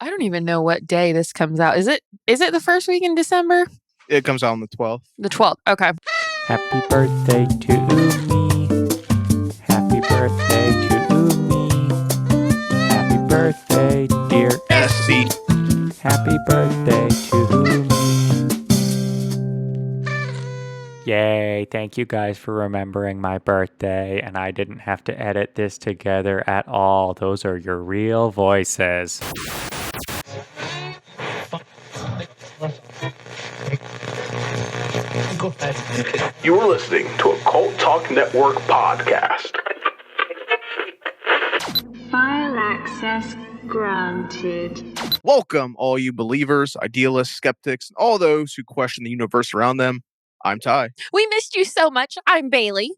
I don't even know what day this comes out. Is it the first week in December? It comes out on the 12th. The 12th. Okay. Happy birthday to me. Happy birthday to me. Happy birthday, dear SC. Happy birthday to me. Yay, thank you guys for remembering my birthday, and I didn't have to edit this together at all. Those are your real voices. You're listening to a Cult Talk Network podcast. File access granted. Welcome, all you believers, idealists, skeptics, and all those who question the universe around them. I'm Ty. We missed you so much. I'm Bailey.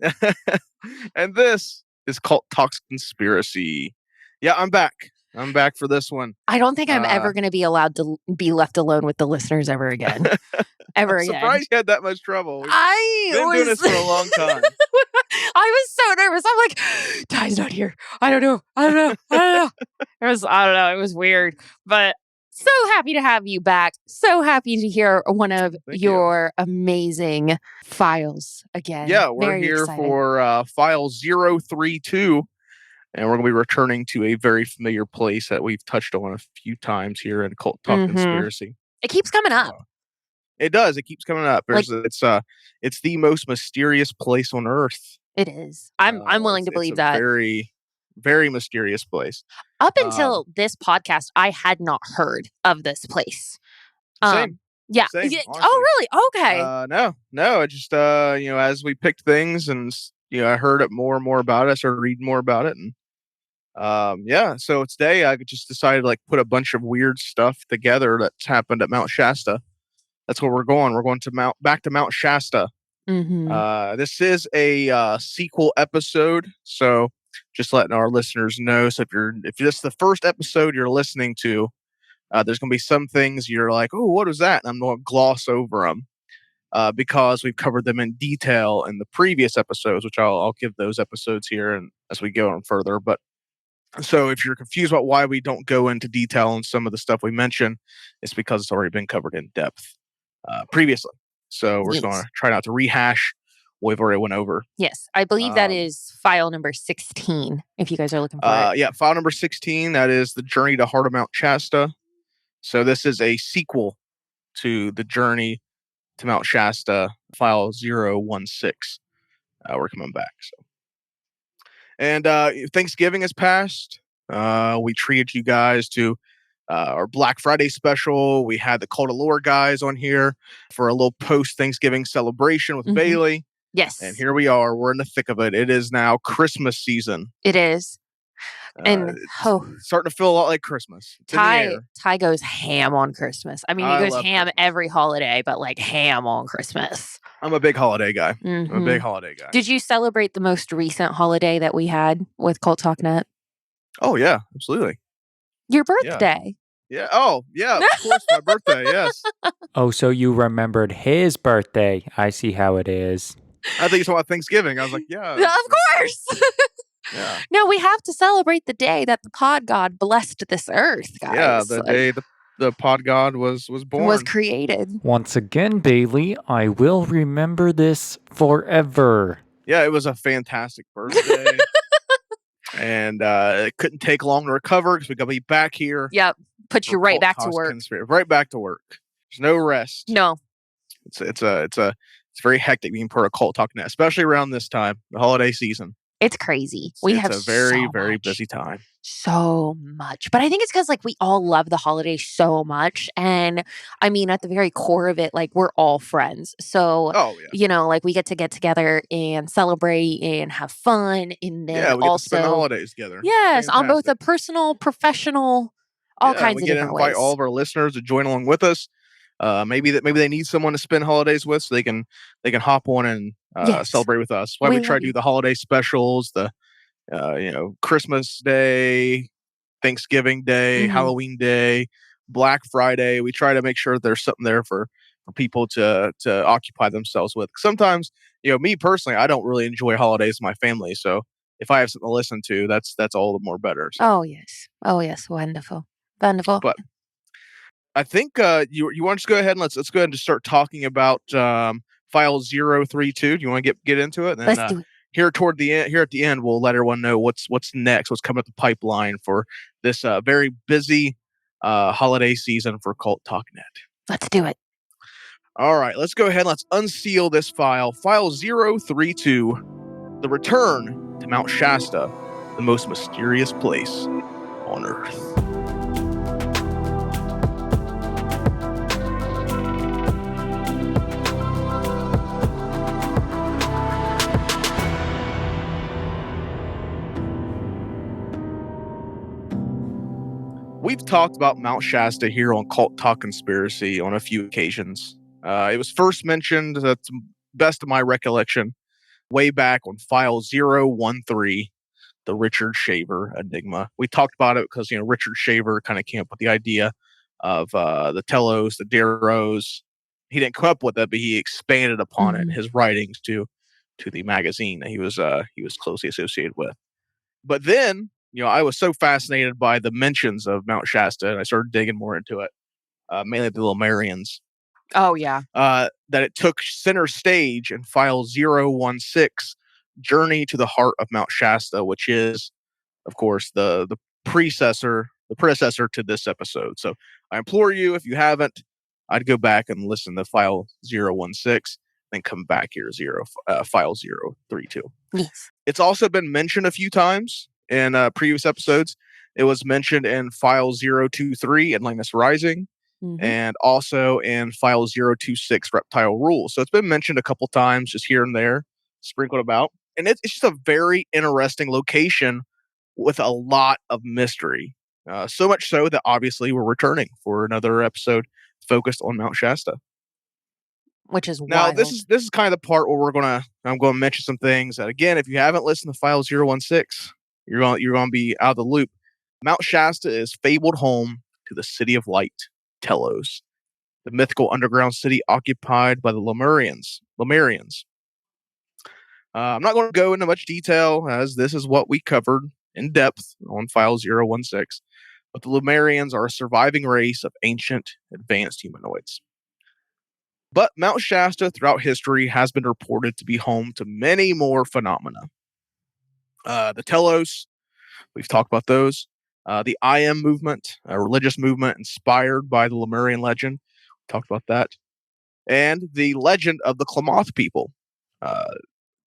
And this is Cult Talks Conspiracy. Yeah, I'm back. I'm back for this one. I don't think I'm ever going to be allowed to be left alone with the listeners ever again. I'm surprised you had that much trouble. We've been doing this for a long time. I was so nervous. I'm like, Ty's not here. I don't know. It was weird. But so happy to have you back. So happy to hear one of your amazing files again. Yeah, we're Very here excited. for file 032. And we're going to be returning to a very familiar place that we've touched on a few times here in Cult Talk Conspiracy. It keeps coming up. It does. It keeps coming up. It's the most mysterious place on Earth. It is. I'm willing to believe that. Very, very mysterious place. Up until this podcast, I had not heard of this place. Same. Yeah. Same, oh, really? Okay. No. It just as we picked things and I heard it more and more about it. I started reading more about it, and so today I just decided to put a bunch of weird stuff together that's happened at Mount Shasta. That's where we're going. We're going to back to Mount Shasta. Mm-hmm. This is a sequel episode, so just letting our listeners know. So if this is the first episode you're listening to, there's going to be some things you're like, oh, what was that? And I'm going to gloss over them because we've covered them in detail in the previous episodes, which I'll give those episodes here and as we go on further. But so if you're confused about why we don't go into detail on some of the stuff we mention, it's because it's already been covered in depth previously. So we're just going to try not to rehash what we've already went over. Yes, I believe that is file number 16, if you guys are looking for it. Yeah, file number 16, that is The Journey to Heart of Mount Shasta. So this is a sequel to The Journey to Mount Shasta, file 016. We're coming back. So, and Thanksgiving has passed. We treated you guys to our Black Friday special. We had the Cult of Lore guys on here for a little post-Thanksgiving celebration with Bailey. Yes. And here we are. We're in the thick of it. It is now Christmas season. It is. And it's starting to feel a lot like Christmas. Ty goes ham on Christmas. I mean, he goes ham every holiday, but ham on Christmas. I'm a big holiday guy. Mm-hmm. I'm a big holiday guy. Did you celebrate the most recent holiday that we had with Cult Talk Net? Oh, yeah, absolutely. Your birthday. Yeah. Oh, yeah, of course, my birthday, yes. Oh, so you remembered his birthday. I see how it is. I think you're talking about Thanksgiving. I was like, yeah. Of course. Yeah. No, we have to celebrate the day that the pod god blessed this earth, guys. Yeah, the day the pod god was born. Was created. Once again, Bailey, I will remember this forever. Yeah, it was a fantastic birthday. And it couldn't take long to recover because we got to be back here. Yep. Put you right back to work. Right back to work. There's no rest. No. It's very hectic being part of Cult Talk Net, especially around this time, the holiday season. It's crazy. It's a very, very busy time. So much. But I think it's because we all love the holidays so much. And I mean, at the very core of it, we're all friends. So, we get together and celebrate and have fun. And then we get to spend the holidays together. Yes, on both a personal, professional, all kinds of different ways. We invite all of our listeners to join along with us. Maybe they need someone to spend holidays with, so they can hop on and celebrate with us. Why we try to do the holiday specials, the Christmas Day, Thanksgiving Day, Halloween Day, Black Friday. We try to make sure there's something there for people to occupy themselves with. Sometimes, me personally, I don't really enjoy holidays with my family, so if I have something to listen to, that's all the more better. So. Oh yes, wonderful. But I think you want to just go ahead and let's go ahead and just start talking about file 032. Do you want to get into it? And then Let's do it. here at the end, we'll let everyone know what's next, what's coming up the pipeline for this very busy holiday season for Cult Talk Net. Let's do it. All right, let's go ahead and let's unseal this file 032, the return to Mount Shasta, the most mysterious place on Earth. We've talked about Mount Shasta here on Cult Talk Conspiracy on a few occasions. It was first mentioned, to the best of my recollection, way back on file 013, the Richard Shaver Enigma. We talked about it because, Richard Shaver kind of came up with the idea of the Telos, the Darrows. He didn't come up with it, but he expanded upon it in his writings to the magazine that he was closely associated with. But then, I was so fascinated by the mentions of Mount Shasta, and I started digging more into it, mainly the Lemurians. Oh, yeah. That it took center stage in file 016, Journey to the Heart of Mount Shasta, which is, of course, the predecessor to this episode. So I implore you, if you haven't, I'd go back and listen to file 016, then come back here file 032. Yes. It's also been mentioned a few times in previous episodes. It was mentioned in file 023, Atlantis Rising, and also in file 026, Reptile Rule. So it's been mentioned a couple times, just here and there, sprinkled about. And it's just a very interesting location with a lot of mystery. So much so that obviously we're returning for another episode focused on Mount Shasta. Which is now wild. this is kind of the part where I'm going to mention some things that, again, if you haven't listened to file 016, you're going to be out of the loop. Mount Shasta is fabled home to the City of Light, Telos, the mythical underground city occupied by the Lemurians. I'm not going to go into much detail, as this is what we covered in depth on file 016, but the Lemurians are a surviving race of ancient, advanced humanoids. But Mount Shasta throughout history has been reported to be home to many more phenomena. The Telos, we've talked about those. The I Am movement, a religious movement inspired by the Lemurian legend. We talked about that. And the legend of the Klamath people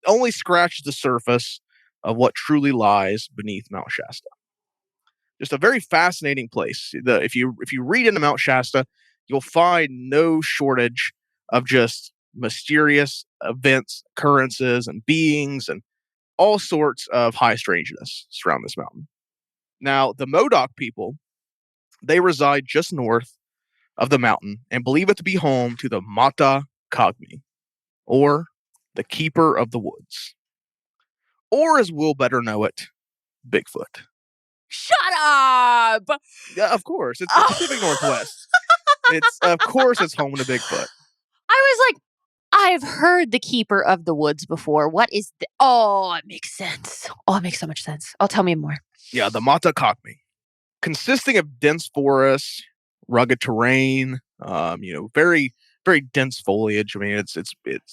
only scratches the surface of what truly lies beneath Mount Shasta. Just a very fascinating place. If you read into Mount Shasta, you'll find no shortage of just mysterious events, occurrences, and beings, and all sorts of high strangeness surround this mountain. Now, the Modoc people, they reside just north of the mountain and believe it to be home to the Mata Kagmi, or the Keeper of the Woods, or as we'll better know it, Bigfoot. Shut up! Yeah, of course. It's the Pacific Northwest. It's home to Bigfoot. I was like, I've heard the Keeper of the Woods before. What is the... Oh, it makes sense. Oh, it makes so much sense. Oh, tell me more. Yeah, the Mata Kagmi, consisting of dense forests, rugged terrain, very, very dense foliage. I mean,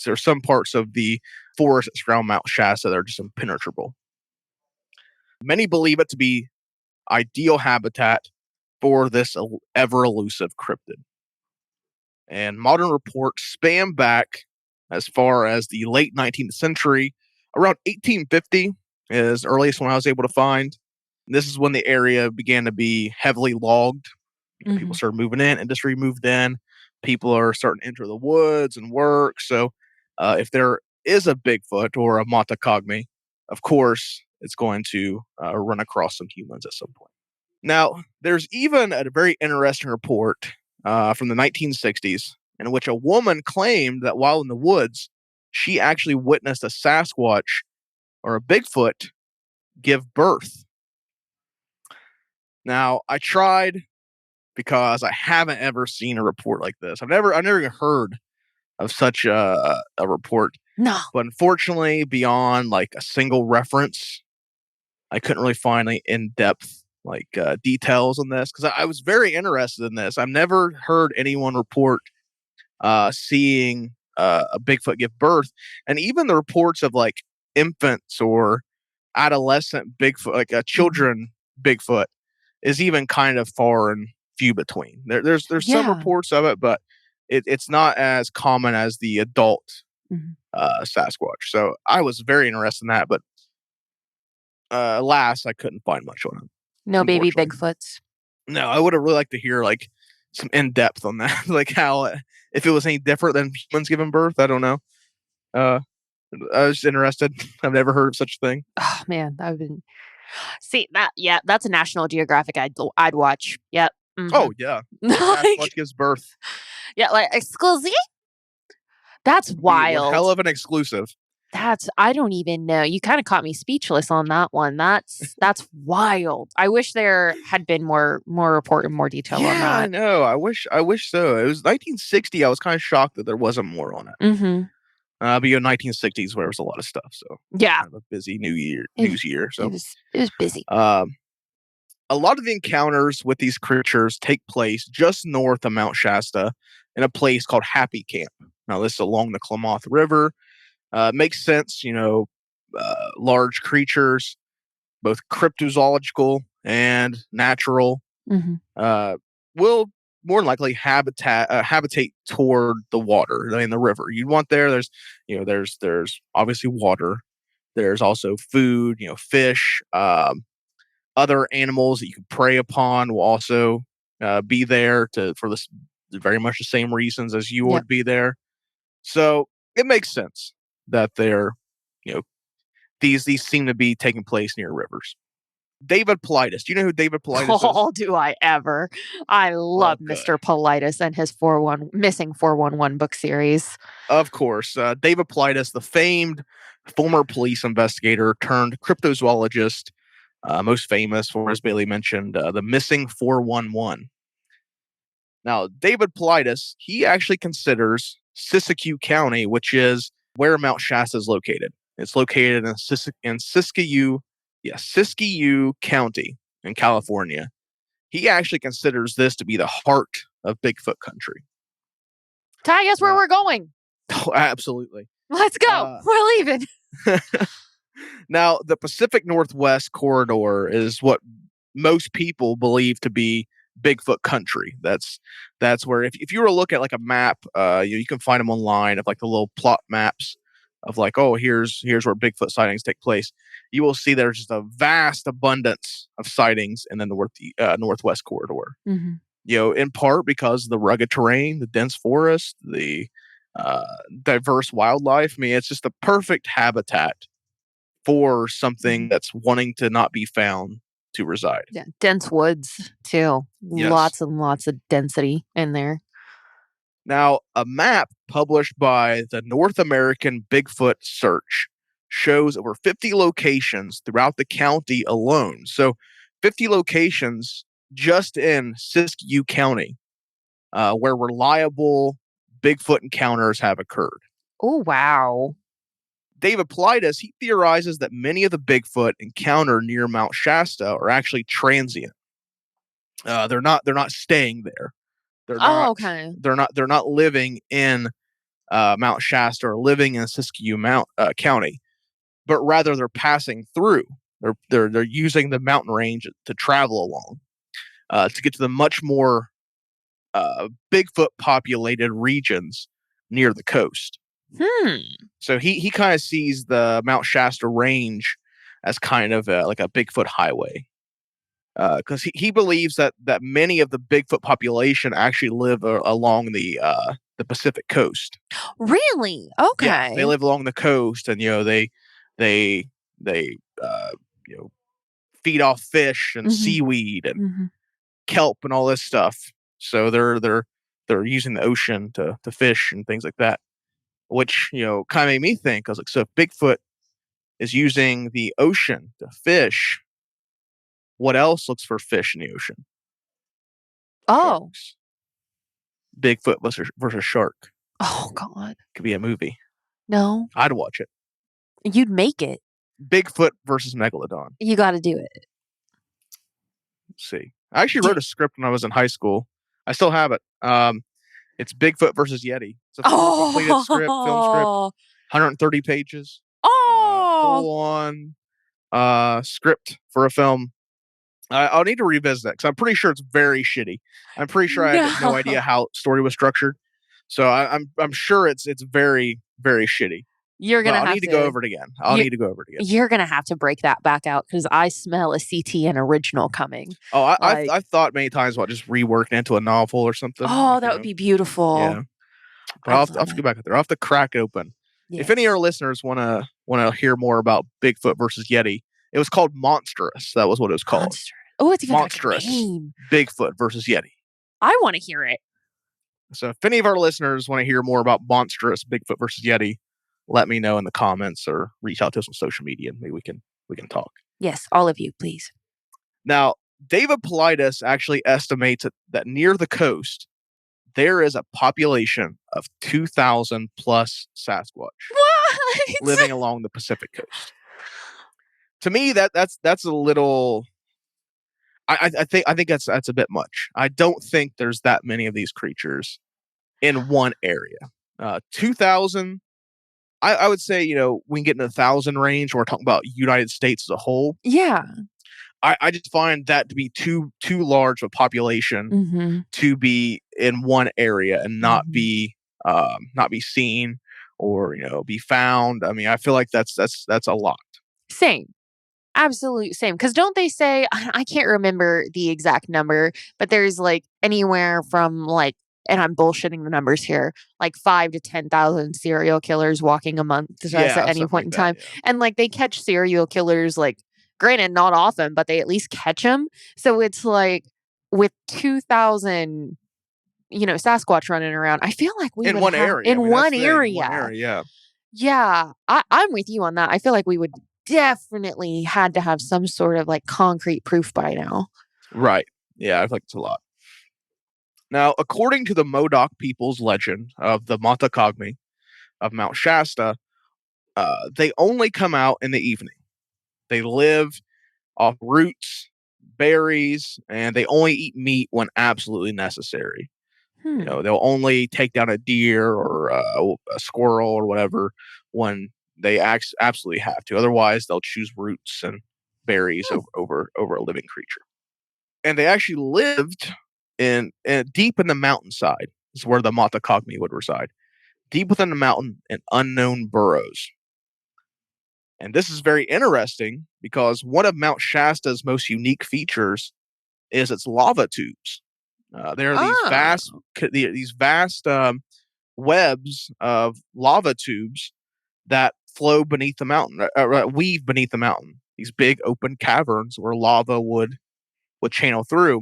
there's some parts of the forest that surround Mount Shasta that are just impenetrable. Many believe it to be ideal habitat for this ever elusive cryptid. And modern reports span back as far as the late 19th century, around 1850 is the earliest one I was able to find. This is when the area began to be heavily logged. People started moving in, industry moved in, people are starting to enter the woods and work. So if there is a Bigfoot or a Mata Kagmi, of course, it's going to run across some humans at some point. Now, there's even a very interesting report from the 1960s in which a woman claimed that while in the woods, she actually witnessed a Sasquatch or a Bigfoot give birth. Now, I tried, because I haven't ever seen a report like this. I've never even heard of such a report. No. But unfortunately, beyond like a single reference, I couldn't really find an in-depth details on this because I was very interested in this. I've never heard anyone report seeing a Bigfoot give birth, and even the reports of like infants or adolescent Bigfoot, like a children Bigfoot, is even kind of far and few between. There's some Yeah. reports of it, but it's not as common as the adult Sasquatch. So I was very interested in that, but alas, I couldn't find much on it. No baby Unfortunately. Bigfoots. No, I would have really liked to hear like some in depth on that, like how if it was any different than humans giving birth. I don't know. I was just interested. I've never heard of such a thing. Oh man, I've been see that. Yeah, that's a National Geographic. I'd watch. Yep. Oh yeah, Sasquatch gives birth. Yeah, like exclusive. That's Be one wild. hell of an exclusive. I don't even know. You kind of caught me speechless on that one. That's wild. I wish there had been more report and more detail on Yeah, I that. know. I wish so. It was 1960. I was kind of shocked that there wasn't more on it. Mm-hmm. But 1960s where there was a lot of stuff. So Yeah, kind of a busy news year. So it was busy. a lot of the encounters with these creatures take place just north of Mount Shasta in a place called Happy Camp. Now this is along the Klamath River. Makes sense, large creatures, both cryptozoological and natural, will more than likely habitate toward the water, I mean the river. You'd want there's obviously water. There's also food, fish, other animals that you can prey upon will also be there for this very much the same reasons as you would be there. So it makes sense that they're, these seem to be taking place near rivers. David Paulides. Do you know who David Paulides is? Oh, do I ever? I love Mr. Paulides and his Missing 411 book series. Of course. David Paulides, the famed former police investigator turned cryptozoologist, most famous for, as Bailey mentioned, the Missing 411. Now, David Paulides, he actually considers Siskiyou County, which is where Mount Shasta is located. It's located in Siskiyou County in California. He actually considers this to be the heart of Bigfoot country. Ty, guess where we're going? Oh, absolutely. Let's go. We're leaving. Now, the Pacific Northwest corridor is what most people believe to be Bigfoot country. That's where if you were to look at like a map, you can find them online of like the little plot maps of like, oh, here's where Bigfoot sightings take place. You will see there's just a vast abundance of sightings in the northwest corridor. In part because of the rugged terrain, the dense forest, the diverse wildlife. I mean, it's just the perfect habitat for something that's wanting to not be found to reside. Yeah, dense woods too. Yes. Lots and lots of density in there. Now, a map published by the North American Bigfoot Search shows over 50 locations throughout the county alone. So 50 locations just in Siskiyou County where reliable Bigfoot encounters have occurred. Oh, wow. David Paulides, he theorizes that many of the Bigfoot encountered near Mount Shasta are actually transient. They're not staying there. Okay. They're not living in Mount Shasta or living in Siskiyou County, but rather they're passing through. They're using the mountain range to travel along to get to the much more Bigfoot populated regions near the coast. So he kind of sees the Mount Shasta range as kind of like a Bigfoot highway. Because he believes that many of the Bigfoot population actually live along the Pacific coast. Really? Okay. Yeah, they live along the coast, and they feed off fish and seaweed and kelp and all this stuff. So they're using the ocean to fish and things like that, which kind of made me think. I was like, so if Bigfoot is using the ocean to fish, what else looks for fish in the ocean? Oh. Sharks. Bigfoot versus shark. Oh, God. Could be a movie. No. I'd watch it. You'd make it. Bigfoot versus Megalodon. You got to do it. Let's see. I actually wrote a script when I was in high school. I still have it. It's Bigfoot versus Yeti. It's a full completed script, film script, 130 pages. Full on script for a film. I'll need to revisit it because I'm pretty sure it's very shitty. I'm pretty sure I had no idea how story was structured. So I'm sure it's very, very shitty. I'll need to go over it again. You're gonna have to break that back out because I smell a CTN original coming. Oh, I've thought many times about just reworking into a novel or something. Oh, that would be beautiful. Yeah. But I'll have to go back there. I'll have to crack it open. Yes. If any of our listeners want to hear more about Bigfoot versus Yeti, it was called Monstrous. That was what it was called. Oh, it's even Monstrous. Bigfoot versus Yeti. I want to hear it. So if any of our listeners want to hear more about Monstrous Bigfoot versus Yeti, let me know in the comments or reach out to us on social media and maybe we can talk. Yes, all of you, please. Now, David Paulides actually estimates that near the coast, there is a population of 2,000 plus Sasquatch living along the Pacific coast. To me, that's a little. I think that's a bit much. I don't think there's that many of these creatures in one area. 2,000. I would say we can get in the 1,000 range. When we're talking about United States as a whole. Yeah. I just find that to be too large of a population to be in one area and not be seen or be found. I mean, I feel like that's a lot. Same. Absolute same. Because don't they say, I can't remember the exact number, but there's like anywhere from like, and I'm bullshitting the numbers here, like 5,000 to 10,000 serial killers walking a month at any point in time. Yeah. And like they catch serial killers, like granted, not often, but they at least catch them. So it's like with 2,000, Sasquatch running around, I feel like we in would one have, area. In one area. Yeah. Yeah. I'm with you on that. I feel like we would definitely had to have some sort of like concrete proof by now. Right. Yeah, I think it's a lot. Now, according to the Modoc people's legend of the Matakagmi of Mount Shasta, they only come out in the evening. They live off roots, berries, and they only eat meat when absolutely necessary. They'll only take down a deer or a squirrel or whatever when they absolutely have to. Otherwise, they'll choose roots and berries over a living creature. And they actually lived in deep in the mountainside. This is where the Matakagmi would reside. Deep within the mountain in unknown burrows. And this is very interesting because one of Mount Shasta's most unique features is its lava tubes. There are these vast webs of lava tubes that flow beneath the mountain, weave beneath the mountain. These big open caverns where lava would channel through,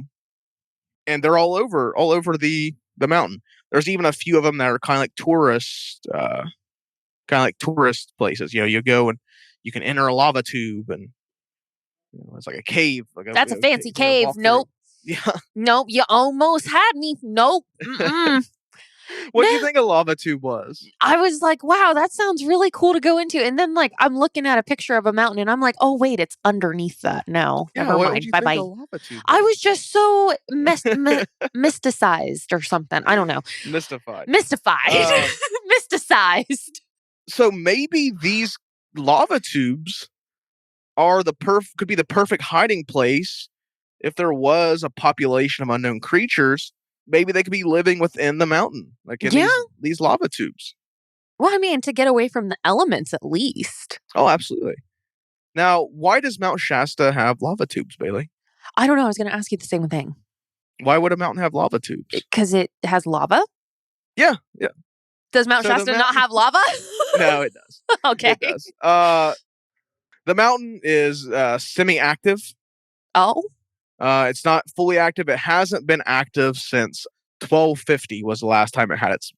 and they're all over the mountain. There's even a few of them that are kind of like tourist places. You go and you can enter a lava tube, and it's like a cave. That's a fancy cave. Nope. Yeah. Nope. You almost had me. Nope. What do you think a lava tube was? I was like, wow, that sounds really cool to go into. And then like I'm looking at a picture of a mountain and I'm like, oh wait, it's underneath that. No, never mind. Bye bye. I was just so mysticized or something. I don't know. Mystified. Mysticized. So maybe these lava tubes are could be the perfect hiding place if there was a population of unknown creatures. Maybe they could be living within the mountain, like in these lava tubes. Well, I mean, to get away from the elements at least. Oh, absolutely. Now, why does Mount Shasta have lava tubes, Bailey? I don't know. I was going to ask you the same thing. Why would a mountain have lava tubes? Because it has lava? Yeah. Does Mount Shasta not have lava? No, it does. Okay. It does. The mountain is semi-active. Oh? It's not fully active. It hasn't been active since 1250 was the last time it had its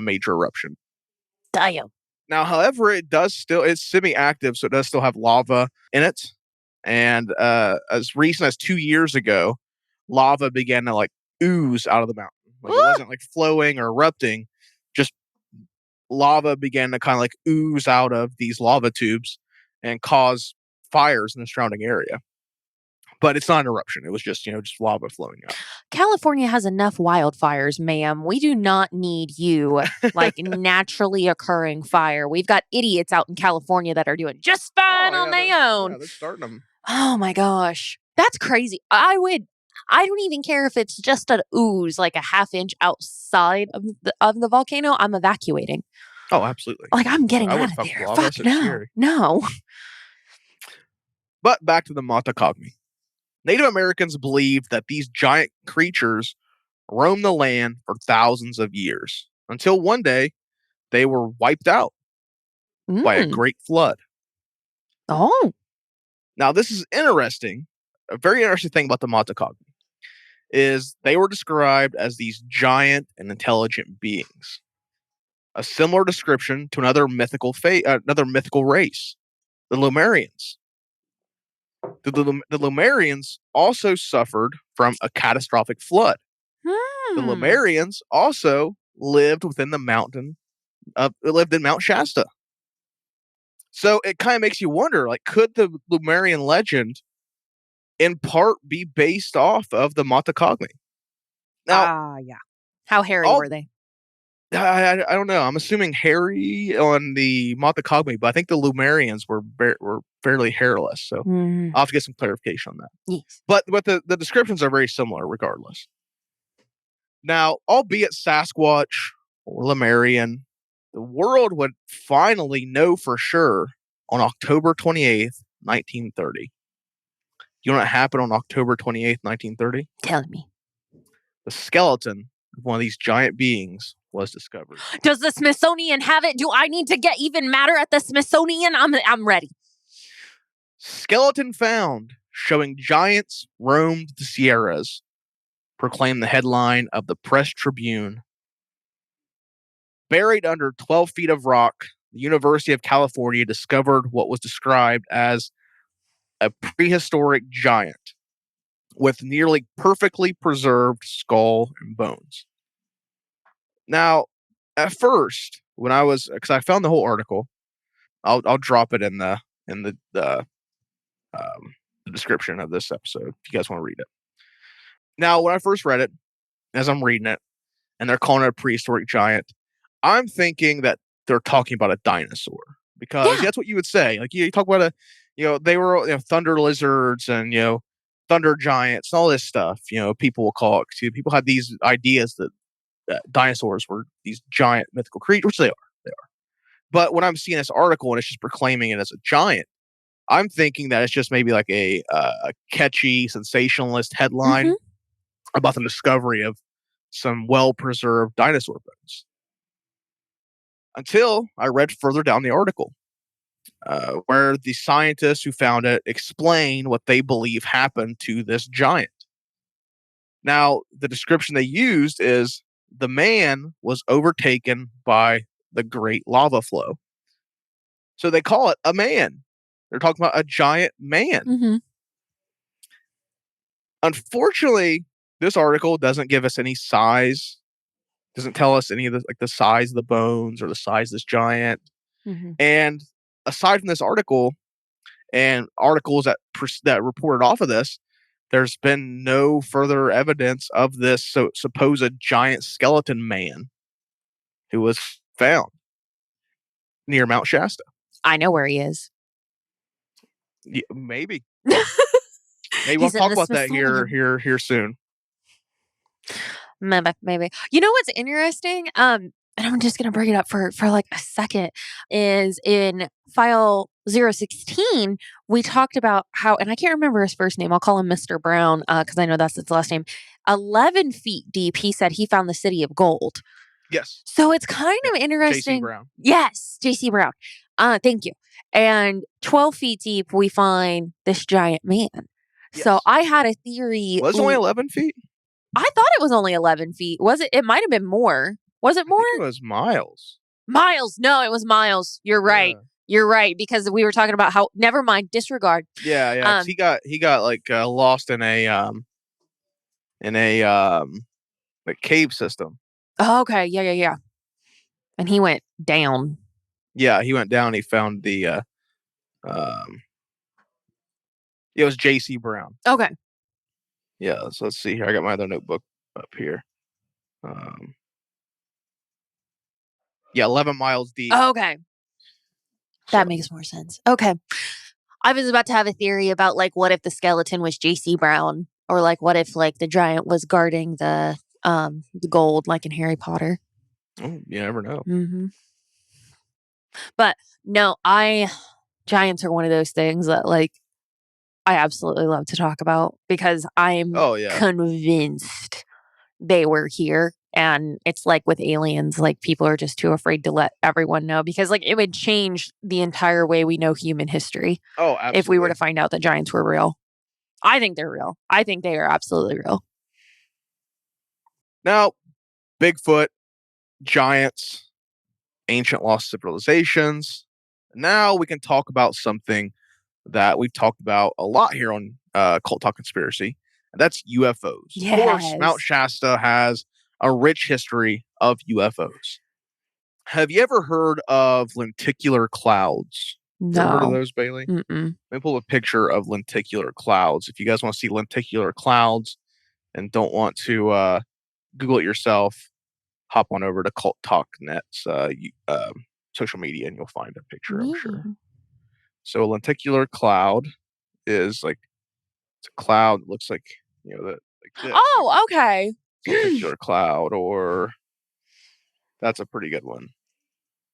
major eruption. Damn. Now, however, it's semi-active, so it does still have lava in it. And as recent as 2 years ago, lava began to like ooze out of the mountain. Like, it wasn't like flowing or erupting, just lava began to kind of like ooze out of these lava tubes and cause fires in the surrounding area. But it's not an eruption. It was just, just lava flowing out. California has enough wildfires, ma'am. We do not need you, like naturally occurring fire. We've got idiots out in California that are doing just fine on their own. Yeah, they're starting them. Oh my gosh. That's crazy. I don't even care if it's just an ooze, like a half inch outside of the volcano. I'm evacuating. Oh, absolutely. Like, I'm getting I out wouldn't of fuck there. lava. Fuck That's no. scary. No. But back to the Matacogni. Native Americans believed that these giant creatures roamed the land for thousands of years until one day they were wiped out by a great flood. Oh. Now, this is interesting. A very interesting thing about the Matacogni is they were described as these giant and intelligent beings. A similar description to another mythical race, the Lemurians. The Lemurians also suffered from a catastrophic flood. The Lemurians also lived within the mountain lived in Mount Shasta. So it kind of makes you wonder, like, could the Lemurian legend in part be based off of the Matacogni? Now, yeah. How hairy were they? I don't know. I'm assuming hairy on the Matacogni, but I think the Lemurians were fairly hairless. So I'll have to get some clarification on that. Yes. But the descriptions are very similar regardless. Now, albeit Sasquatch or Lemurian, the world would finally know for sure on October 28th, 1930. You know what happened on October 28th, 1930? Tell me. The skeleton of one of these giant beings was discovered. Does the Smithsonian have it? Do I need to get even madder at the Smithsonian? I'm ready. Skeleton found showing giants roamed the Sierras, proclaimed the headline of the Press Tribune. Buried under 12 feet of rock, the University of California discovered what was described as a prehistoric giant with nearly perfectly preserved skull and bones. Now, at first, because I found the whole article, I'll drop it in the description of this episode if you guys want to read it. Now, when I first read it, as I'm reading it, and they're calling it a prehistoric giant, I'm thinking that they're talking about a dinosaur because that's what you would say. Like you talk about they were thunder lizards and thunder giants and all this stuff. People will call it too. People had these ideas that dinosaurs were these giant mythical creatures, which they are. But when I'm seeing this article and it's just proclaiming it as a giant, I'm thinking that it's just maybe like a catchy sensationalist headline about the discovery of some well-preserved dinosaur bones. Until I read further down the article, where the scientists who found it explain what they believe happened to this giant. Now, the description they used is the man was overtaken by the great lava flow. So they call it a man. They're talking about a giant man. Unfortunately, this article doesn't give us any size. Doesn't tell us any of the size of the bones or the size of this giant. And aside from this article and articles that reported off of this, there's been no further evidence of this supposed giant skeleton man who was found near Mount Shasta. I know where he is. Yeah, maybe. Maybe we'll talk about that here soon. Maybe. You know what's interesting? And I'm just going to bring it up for like a second, is in file 016, we talked about how, and I can't remember his first name. I'll call him Mr. Brown because I know that's his last name. 11 feet deep, he said he found the city of gold. Yes. So it's kind of interesting. J.C. Brown. Yes, J.C. Brown. Thank you. And 12 feet deep, we find this giant man. Yes. So I had a theory. Was it only 11 feet? I thought it was only 11 feet. Was it? It might have been more. Was it more? I think it was miles. Miles. No, it was miles. You're right. Yeah. You're right. Because we were talking about how, never mind, disregard. Yeah. He got like lost in a like cave system. Oh, okay. Yeah. And he went down. Yeah, he went down. He found the It was J.C. Brown. Okay. Yeah, so let's see here. I got my other notebook up here. Yeah, 11 miles deep. Okay. So- That makes more sense. Okay. I was about to have a theory about like what if the skeleton was J.C. Brown, or like what if like the giant was guarding the gold like in Harry Potter. Oh, you never know. Mm-hmm. But no, giants are one of those things that like I absolutely love to talk about because I'm Oh, yeah. convinced they were here. And it's like with aliens, like people are just too afraid to let everyone know because like it would change the entire way we know human history Oh, absolutely. if we were to find out that giants were real. I think they're real. I think they are absolutely real. Now, Bigfoot, giants, ancient lost civilizations. Now we can talk about something that we've talked about a lot here on Cult Talk Conspiracy, and that's UFOs. Of course, Mount Shasta has a rich history of UFOs. Have you ever heard of lenticular clouds? No. Ever heard of those, Bailey? Mm-mm. Let me pull a picture of lenticular clouds. If you guys want to see lenticular clouds and don't want to Google it yourself, hop on over to Cult Talk Net's social media and you'll find a picture, I'm sure. So a lenticular cloud is like it's a cloud that looks like like this. Oh, okay. Lenticular cloud, or that's a pretty good one.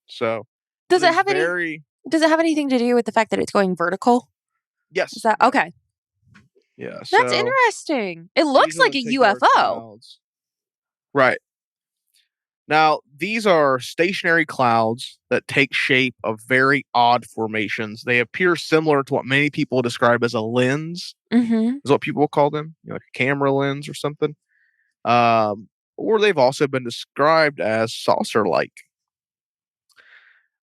So Does it have Does it have anything to do with the fact that it's going vertical? Yes. Is that okay? Yeah. That's interesting. It looks like a UFO. Clouds. Right. Now, these are stationary clouds that take shape of very odd formations. They appear similar to what many people describe as a lens, is what people call them, like a camera lens or something. Or they've also been described as saucer-like.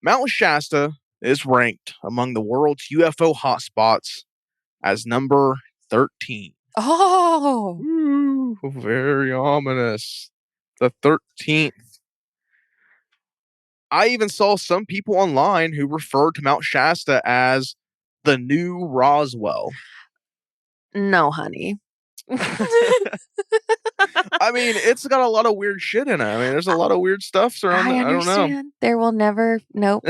Mount Shasta is ranked among the world's UFO hotspots as number 13. Oh. Ooh, very ominous. The 13th. I even saw some people online who referred to Mount Shasta as the new Roswell. No, honey. I mean, it's got a lot of weird shit in it. I mean, there's a lot of weird stuff surrounding it. I don't know. There will never, nope.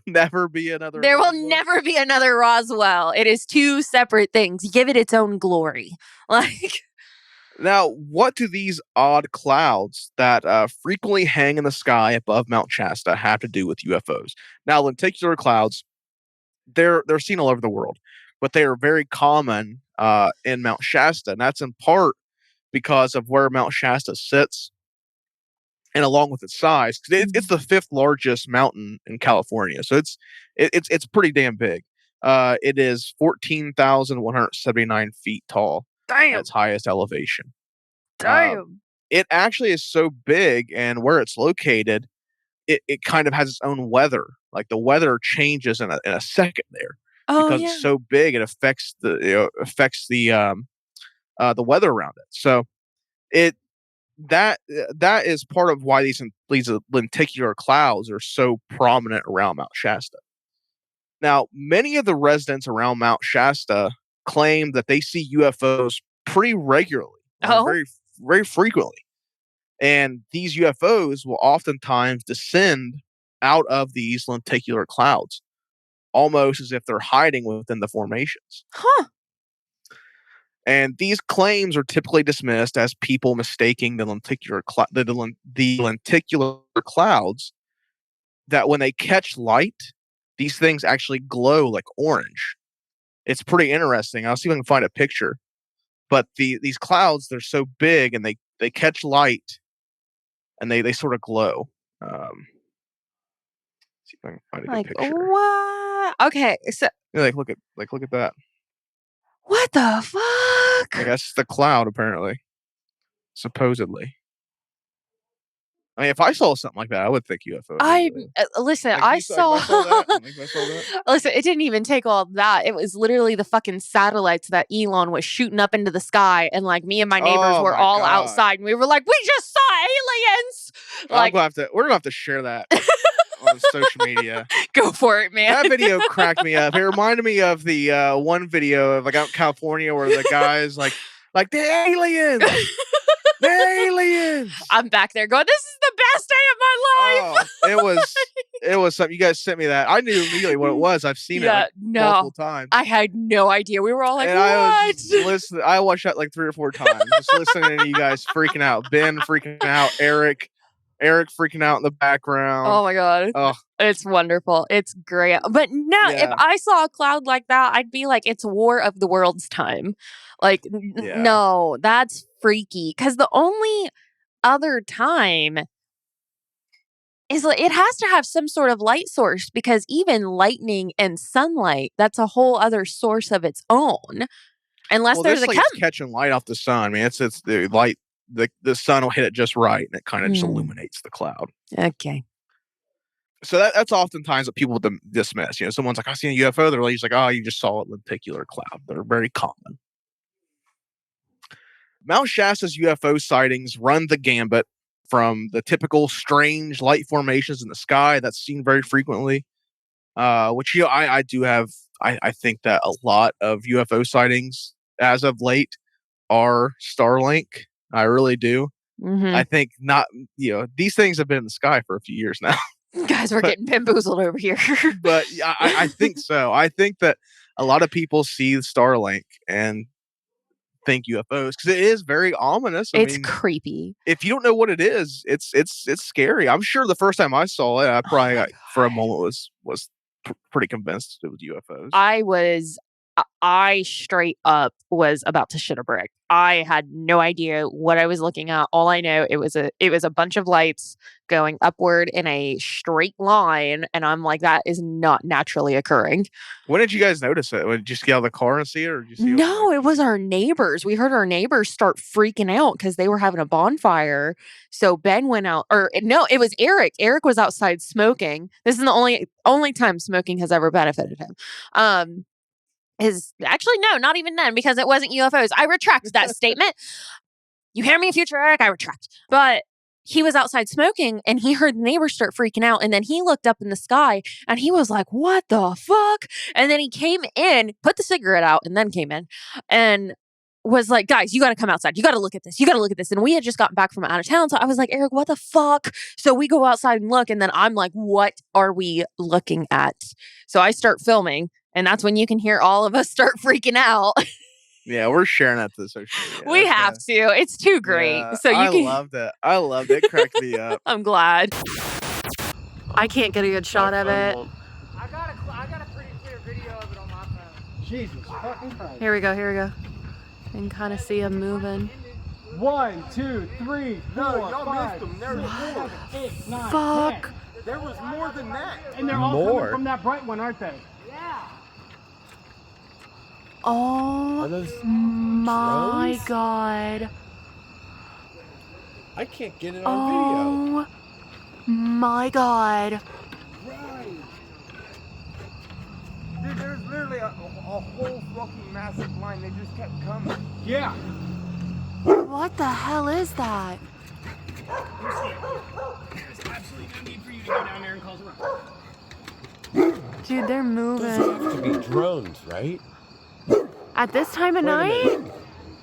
Never be another There Roswell. will never be another Roswell. It is two separate things. Give it its own glory. Like. Now, what do these odd clouds that frequently hang in the sky above Mount Shasta have to do with UFOs? Now, lenticular clouds, they're seen all over the world, but they are very common in Mount Shasta, and that's in part because of where Mount Shasta sits, and along with its size, 'cause it's the 5th largest mountain in California, so it's pretty damn big. It is 14,179 feet tall. Damn. At its highest elevation. Damn. It actually is so big, and where it's located, it kind of has its own weather. Like the weather changes in a second there because it's so big. It affects the weather around it. So that is part of why these lenticular clouds are so prominent around Mount Shasta. Now, many of the residents around Mount Shasta claim that they see UFOs pretty regularly, very, very frequently. And these UFOs will oftentimes descend out of these lenticular clouds, almost as if they're hiding within the formations. Huh. And these claims are typically dismissed as people mistaking the lenticular clouds that when they catch light, these things actually glow like orange. It's pretty interesting. I'll see if I can find a picture. But these clouds, they're so big and they catch light and they sort of glow. See if I can find a good picture. What? Okay, so look at that. What the fuck? I guess it's the cloud, apparently. Supposedly. I mean, if I saw something like that, I would think UFO. Listen, Like, I saw that. Listen, it didn't even take all that. It was literally the fucking satellites that Elon was shooting up into the sky, and like me and my neighbors were all outside, and we were like, "We just saw aliens!" Like, we're gonna have to share that on social media. Go for it, man. That video cracked me up. It reminded me of the one video of like out in California where the guy's like the aliens, the aliens. I'm back there going, this is the best day of my life. Oh, it was something. You guys sent me that. I knew immediately what it was. I've seen it like multiple times. I had no idea. We were all like, and what? I was just listening. I watched that like 3 or 4 times, just listening to you guys freaking out. Ben freaking out. Eric freaking out in the background. Oh my God. Oh. It's wonderful. It's great. But no, if I saw a cloud like that, I'd be like, it's War of the Worlds time. Like, no, that's freaky. Because the only other time is like, it has to have some sort of light source, because even lightning and sunlight, that's a whole other source of its own. Unless there's it's catching light off the sun. I mean, it's the light. The sun will hit it just right, and it kind of just illuminates the cloud. Okay. So that's oftentimes what people dismiss. You know, someone's like, I see a UFO. They're like, oh, you just saw a lenticular cloud. They're very common. Mount Shasta's UFO sightings run the gambit from the typical strange light formations in the sky that's seen very frequently, which, you know, I do have. I think that a lot of UFO sightings as of late are StarLink. I really do. Mm-hmm. I think not, you know, these things have been in the sky for a few years now. Guys, we're getting bamboozled over here. But I think so. I think that a lot of people see Starlink and think UFOs because it is very ominous. It's creepy. If you don't know what it is, it's scary. I'm sure the first time I saw it, I probably for a moment was pretty convinced it was UFOs. I straight up was about to shit a brick. I had no idea what I was looking at. All I know, it was a bunch of lights going upward in a straight line, and I'm like, that is not naturally occurring. When did you guys notice it? Did you just get out of the car and see it, or did you see No, it was our neighbors. We heard our neighbors start freaking out because they were having a bonfire. So Ben went out, or no, it was Eric. Eric was outside smoking. This is the only time smoking has ever benefited him. Actually, no, not even then, because it wasn't UFOs. I retract that statement. You hear me, future Eric? I retract. But he was outside smoking, and he heard the neighbors start freaking out, and then he looked up in the sky, and he was like, what the fuck? And then he came in, put the cigarette out, and then came in, and was like, guys, you got to come outside. You got to look at this. You got to look at this. And we had just gotten back from out of town. So I was like, Eric, what the fuck? So we go outside and look, and then I'm like, what are we looking at? So I start filming. And that's when you can hear all of us start freaking out. Yeah, we're sharing that to the social media. We have to. It's too great. Yeah, so I loved it. I loved it. It cracked me up. I'm glad. I can't get a good shot of it. I got a pretty clear video of it on my phone. Jesus fucking Christ. Here we go. You can kind of see him moving. 1, 2, 3, 4, y'all 5, missed them. There was 6, 7, 8, 9, Fuck. 10. There was more than that. And they're all coming from that bright one, aren't they? Yeah. Oh my drones? God. I can't get it on video. Oh my God. Right. Dude, there's literally a whole fucking massive line. They just kept coming. Yeah. What the hell is that? There's absolutely no need for you to go down there and cause a ruckus. Dude, they're moving. Those have to be drones, right? At this time of night?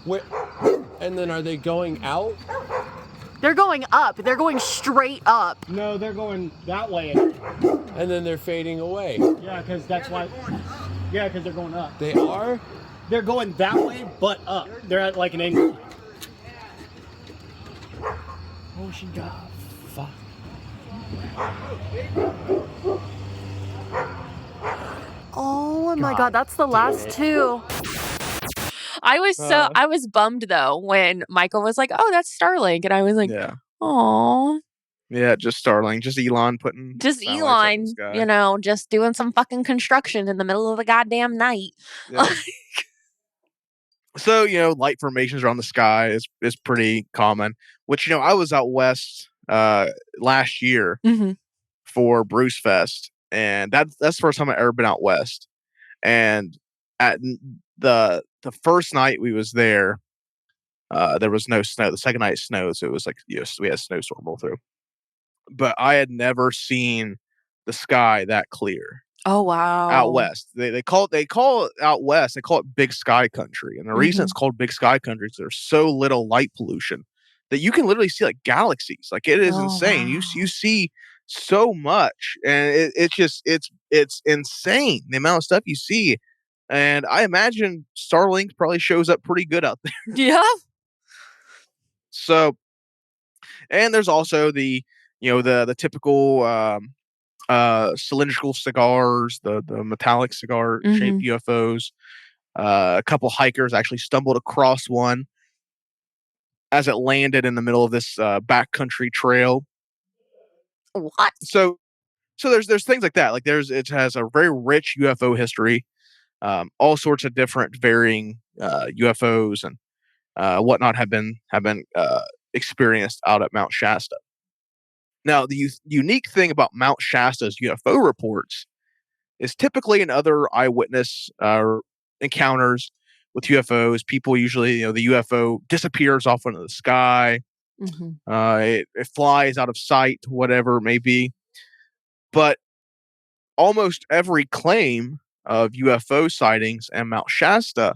Wait, and then are they going out? They're going up. They're going straight up. No, they're going that way. And then they're fading away. Yeah, because that's why. Yeah, because they're going up. They are? They're going that way, but up. They're at like an angle. Oh, she got. Fuck. Oh my God, that's the last two. I was bummed though when Michael was like, "Oh, that's StarLink," and I was like, "Oh." Yeah, just Starlink, just Elon putting. Just Elon, you know, just doing some fucking construction in the middle of the goddamn night. Yeah. So, you know, light formations around the sky is pretty common. Which, you know, I was out west last year for Bruce Fest, and that's the first time I've ever been out west. And at the first night we was there was no snow. The second night it snowed, so it was like, you know, we had a snowstorm roll through. But I had never seen the sky that clear. Oh wow. Out west. They call it out west, they call it big sky country. And the reason it's called big sky country is there's so little light pollution that you can literally see like galaxies. Like it is insane. Wow. You see so much, and it's insane the amount of stuff you see. And I imagine StarLink probably shows up pretty good out there. Yeah. So, and there's also the typical cylindrical cigars, the metallic cigar shaped UFOs. A couple hikers actually stumbled across one as it landed in the middle of this backcountry trail. What? So there's things like that. Like it has a very rich UFO history. All sorts of different varying UFOs and whatnot have been experienced out at Mount Shasta. Now, the unique thing about Mount Shasta's UFO reports is typically in other eyewitness encounters with UFOs, people usually, the UFO disappears off into the sky. It flies out of sight, whatever it may be. But almost every claim of UFO sightings and Mount Shasta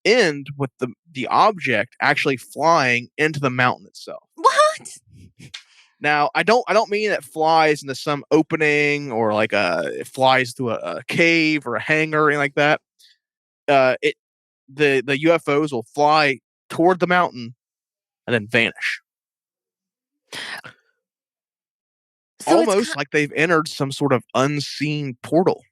end with the object actually flying into the mountain itself. What? Now, I don't mean it flies into some opening or like it flies through a cave or a hangar or anything like that. The UFOs will fly toward the mountain and then vanish. So almost like they've entered some sort of unseen portal.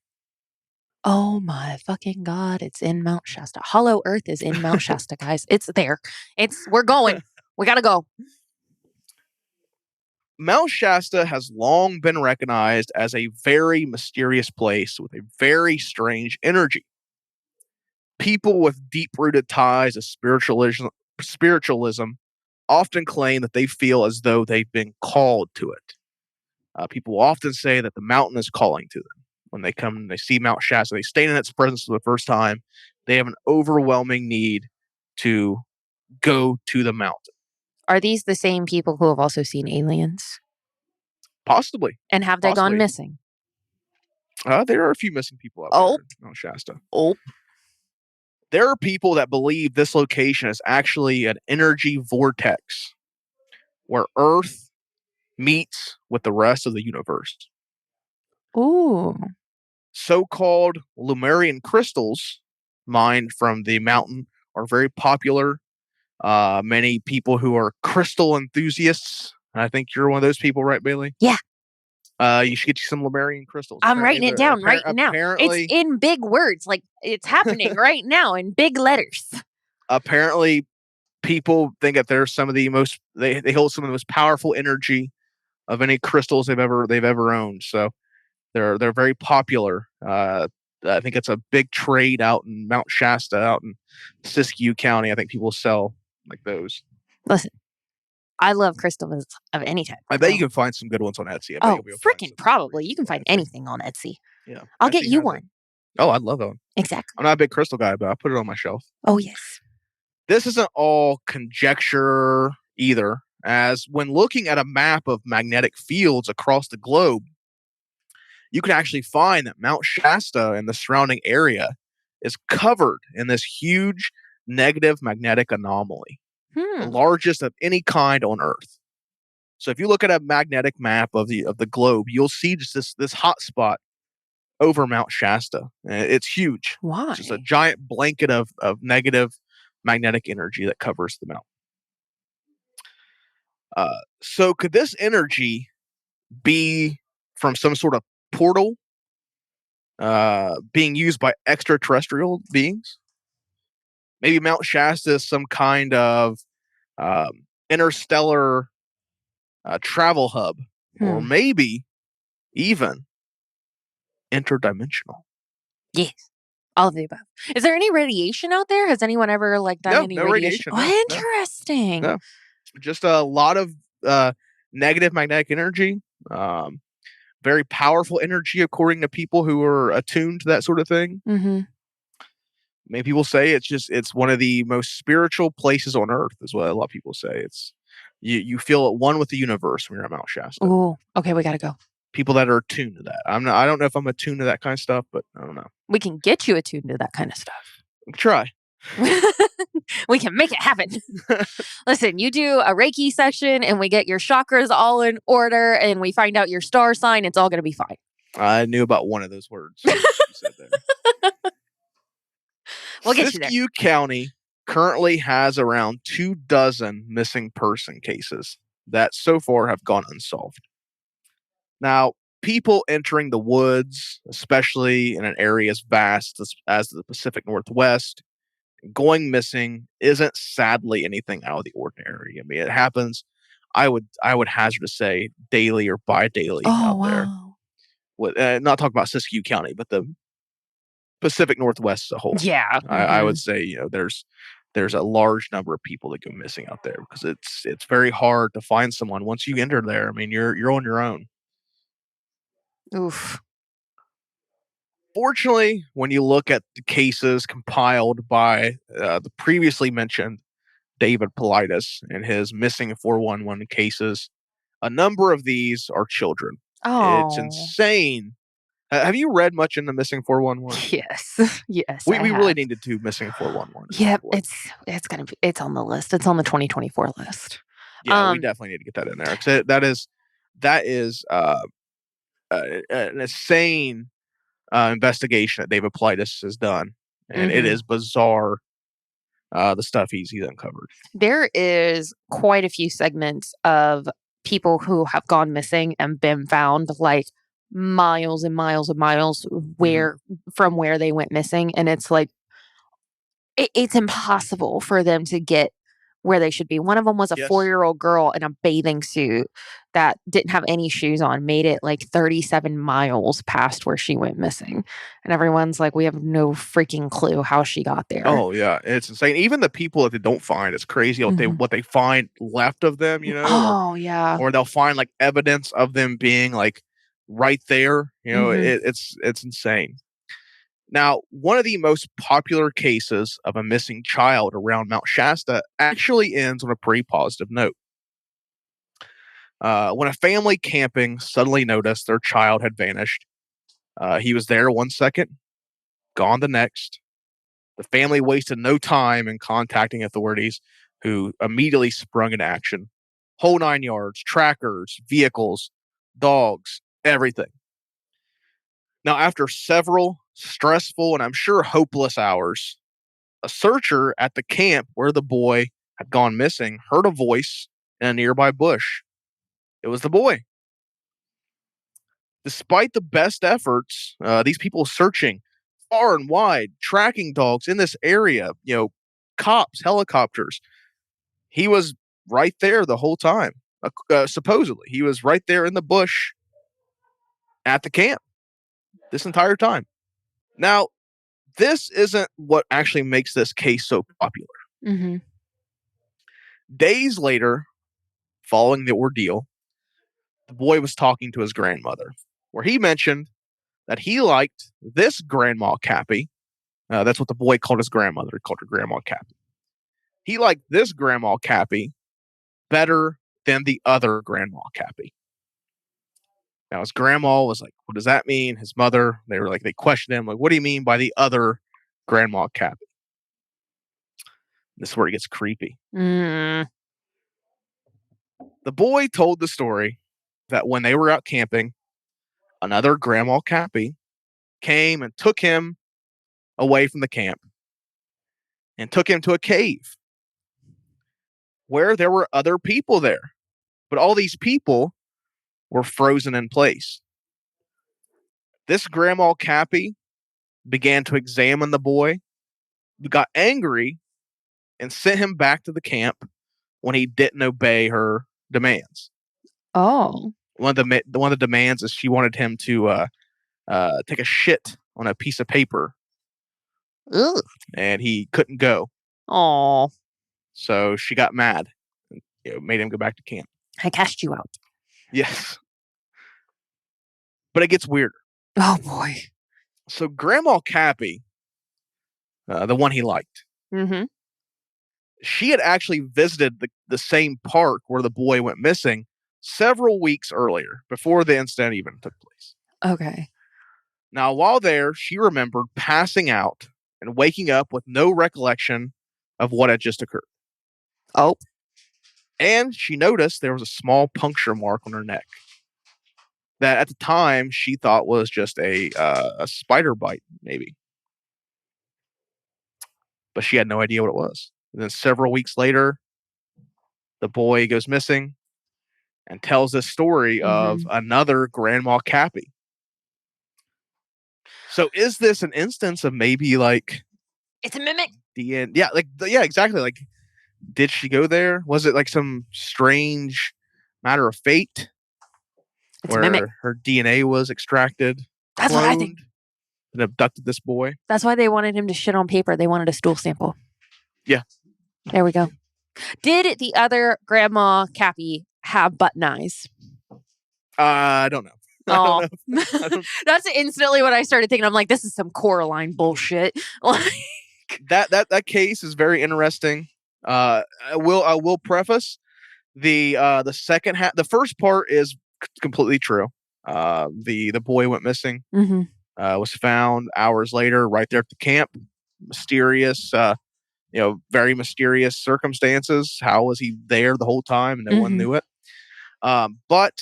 Oh my fucking God, it's in Mount Shasta. Hollow Earth is in Mount Shasta, guys. It's there. We're going. We gotta go. Mount Shasta has long been recognized as a very mysterious place with a very strange energy. People with deep-rooted ties to spiritualism often claim that they feel as though they've been called to it. People often say that the mountain is calling to them. When they come and they see Mount Shasta, they stand in its presence for the first time, they have an overwhelming need to go to the mountain. Are these the same people who have also seen aliens? Possibly. And have they gone missing? There are a few missing people out there in Mount Shasta. There are people that believe this location is actually an energy vortex where Earth meets with the rest of the universe. Ooh. So-called Lemurian crystals mined from the mountain are very popular. Many people who are crystal enthusiasts. I think you're one of those people, right, Bailey? Yeah. You should get you some Lemurian crystals. I'm writing it down right now. It's in big words. Like it's happening right now in big letters. Apparently, people think that they're some of the most they hold some of the most powerful energy of any crystals they've ever owned. So they're very popular. I think it's a big trade out in Mount Shasta, out in Siskiyou County. I think people sell like those. Listen, I love crystals of any type. I bet you can find some good ones on Etsy. Freaking probably. You can find anything on Etsy. Yeah. I'll get you one. Oh, I'd love that one. Exactly. I'm not a big crystal guy, but I'll put it on my shelf. Oh, yes. This isn't all conjecture either, as when looking at a map of magnetic fields across the globe, you can actually find that Mount Shasta and the surrounding area is covered in this huge negative magnetic anomaly, the largest of any kind on Earth. So if you look at a magnetic map of the globe, you'll see just this hot spot over Mount Shasta. It's huge. Why? It's just a giant blanket of negative magnetic energy that covers the mountain. So could this energy be from some sort of portal being used by extraterrestrial beings? Maybe Mount Shasta is some kind of interstellar travel hub, or maybe even interdimensional. Yes. All of the above. Is there any radiation out there? Has anyone ever done any radiation? Oh, interesting. No. Just a lot of negative magnetic energy. Very powerful energy, according to people who are attuned to that sort of thing. Mm-hmm. Many people say it's one of the most spiritual places on Earth, is what a lot of people say. It's you feel at one with the universe when you're at Mount Shasta. Oh, okay, we gotta go. people that are attuned to that. I don't know if I'm attuned to that kind of stuff, but I don't know. We can get you attuned to that kind of stuff. Try. We can make it happen. Listen, you do a Reiki session and we get your chakras all in order and we find out your star sign. It's all going to be fine. I knew about one of those words you said there. We'll get you there. Siskiyou County currently has around 24 missing person cases that so far have gone unsolved. Now, people entering the woods, especially in an area as vast as the Pacific Northwest, going missing isn't sadly anything out of the ordinary. I mean, it happens, I would hazard to say, daily or bi-daily out there. With, not talking about Siskiyou County, but the Pacific Northwest as a whole. Yeah. I would say, there's a large number of people that go missing out there because it's very hard to find someone once you enter there. I mean, you're on your own. Oof. Fortunately, when you look at the cases compiled by the previously mentioned David Politis and his missing 411 cases, a number of these are children. Oh. It's insane. Have you read much into missing 411? Yes. Yes. We really needed to missing 411. Yep. It's on the list. It's on the 2024 list. Yeah, we definitely need to get that in there. 'Cause that is an insane investigation that David Politis has done, and it is bizarre. The stuff he's uncovered. There is quite a few segments of people who have gone missing and been found, like miles and miles and miles from where they went missing, and it's like it's impossible for them to get where they should be. One of them was a 4-year-old girl in a bathing suit that didn't have any shoes on, made it like 37 miles past where she went missing. And everyone's like, we have no freaking clue how she got there. Oh, yeah. It's insane. Even the people that they don't find, it's crazy what they find left of them, Oh, yeah. Or they'll find like evidence of them being like right there. It's insane. Now, one of the most popular cases of a missing child around Mount Shasta actually ends on a pretty positive note. When a family camping suddenly noticed their child had vanished, he was there 1 second, gone the next. The family wasted no time in contacting authorities, who immediately sprung into action. Whole 9 yards, trackers, vehicles, dogs, everything. Now, after several stressful and I'm sure hopeless hours, a searcher at the camp where the boy had gone missing heard a voice in a nearby bush. It was the boy. Despite the best efforts, these people searching far and wide, tracking dogs in this area, cops, helicopters, he was right there the whole time. Supposedly, he was right there in the bush at the camp this entire time. Now, this isn't what actually makes this case so popular. Days later, following the ordeal, the boy was talking to his grandmother, where he mentioned that he liked this Grandma Cappy. That's what the boy called his grandmother. He called her Grandma Cappy. He liked this Grandma Cappy better than the other Grandma Cappy. Now, his grandma was like, what does that mean? His mother, they questioned him, like, what do you mean by the other Grandma Cappy? This is where it gets creepy. The boy told the story that when they were out camping, another Grandma Cappy came and took him away from the camp and took him to a cave where there were other people there. But all these people were frozen in place. This Grandma Cappy began to examine the boy, got angry, and sent him back to the camp when he didn't obey her demands. Oh. One of the demands is she wanted him to take a shit on a piece of paper. Ugh. And he couldn't go. Oh. So she got mad and made him go back to camp. I cast you out. Yes. But it gets weirder. Oh, boy. So Grandma Cappy, the one he liked, she had actually visited the same park where the boy went missing several weeks earlier, before the incident even took place. Okay. Now, while there, she remembered passing out and waking up with no recollection of what had just occurred. Oh. And she noticed there was a small puncture mark on her neck that at the time she thought was just a spider bite, maybe. But she had no idea what it was. And then several weeks later, the boy goes missing and tells this story of another Grandma Cappy. So is this an instance of maybe like It's a mimic. the end? Yeah, exactly. Like, did she go there? Was it like some strange matter of fate It's a mimic. where her DNA was extracted, That's what I think. cloned, and abducted this boy? That's why they wanted him to shit on paper. They wanted a stool sample. Yeah. There we go. Did the other Grandma Cappy have button eyes? I don't know. Oh, I don't know. that's instantly what I started thinking. I'm like, this is some Coraline bullshit. That case is very interesting. I will preface the second half. The first part is completely true. The boy went missing. Was found hours later, right there at the camp. Mysterious, very mysterious circumstances. How was he there the whole time and no one knew it? But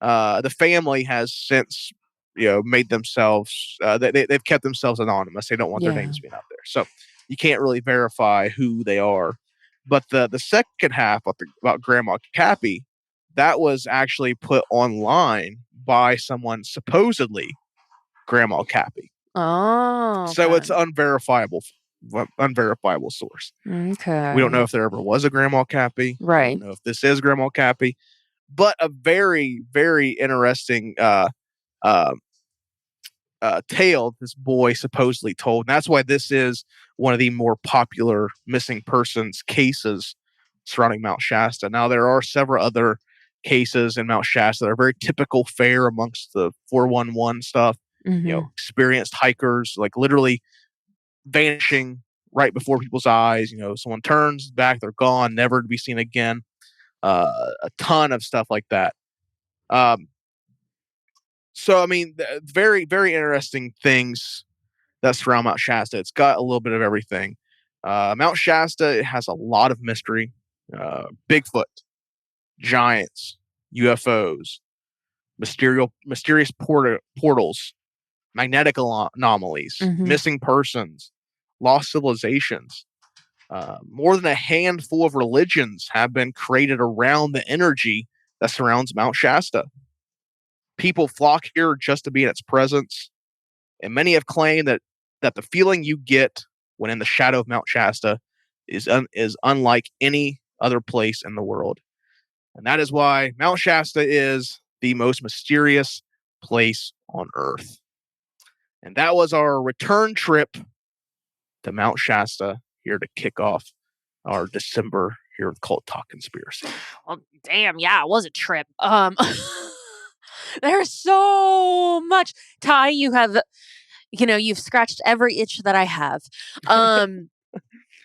the family has since, made themselves. They've kept themselves anonymous. They don't want their names being out there, so you can't really verify who they are. But the second half about Grandma Cappy, that was actually put online by someone supposedly Grandma Cappy. Oh, so it's unverifiable source. Okay. We don't know if there ever was a Grandma Cappy. Right. We don't know if this is Grandma Cappy, but a very, very interesting tale this boy supposedly told. And that's why this is one of the more popular missing persons cases surrounding Mount Shasta. Now, there are several other cases in Mount Shasta that are very typical fare amongst the 411 stuff. Experienced hikers, like literally vanishing right before people's eyes. Someone turns back, they're gone, never to be seen again. A ton of stuff like that. So, I mean, very, very interesting things that surround Mount Shasta. It's got a little bit of everything. Mount Shasta, it has a lot of mystery. Bigfoot, giants, UFOs, mysterious portals, magnetic anomalies, missing persons, lost civilizations. More than a handful of religions have been created around the energy that surrounds Mount Shasta. People flock here just to be in its presence, and many have claimed that the feeling you get when in the shadow of Mount Shasta is unlike any other place in the world. And that is why Mount Shasta is the most mysterious place on Earth. And that was our return trip to Mount Shasta here to kick off our December here with Cult Talk Conspiracy. Well, damn, yeah, it was a trip. There's so much. Ty, you have, you've scratched every itch that I have.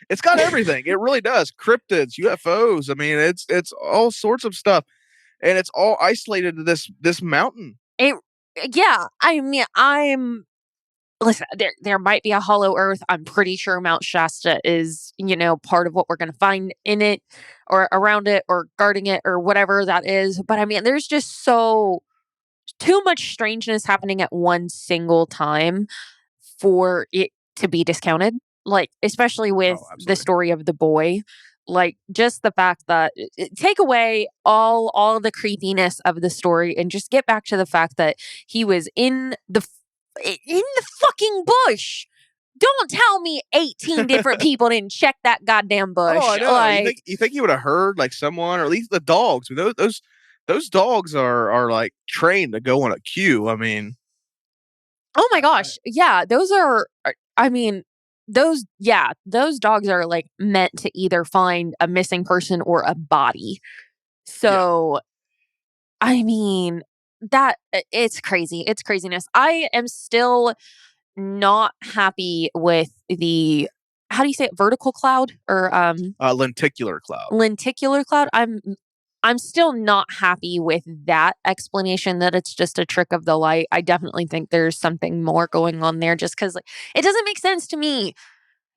It's got everything. It really does. Cryptids, UFOs. I mean, it's all sorts of stuff, and it's all isolated to this mountain. I mean, listen, there might be a hollow earth. I'm pretty sure Mount Shasta is, part of what we're going to find in it or around it or guarding it or whatever that is. But I mean, there's just too much strangeness happening at one single time for it to be discounted. Like, especially with the story of the boy, like just the fact that take away all the creepiness of the story and just get back to the fact that he was in the fucking bush. Don't tell me 18 different people didn't check that goddamn bush. Oh, I know. Like, you think he would have heard like someone, or at least the dogs? I mean, those dogs are like trained to go on a queue. I mean, oh my gosh, yeah, those are. I mean, those dogs are like meant to either find a missing person or a body. So, I mean, that it's crazy. It's craziness. I am still not happy with the, how do you say it, vertical cloud or lenticular cloud. lenticular cloud. I'm still not happy with that explanation that it's just a trick of the light. I definitely think there's something more going on there just because it doesn't make sense to me.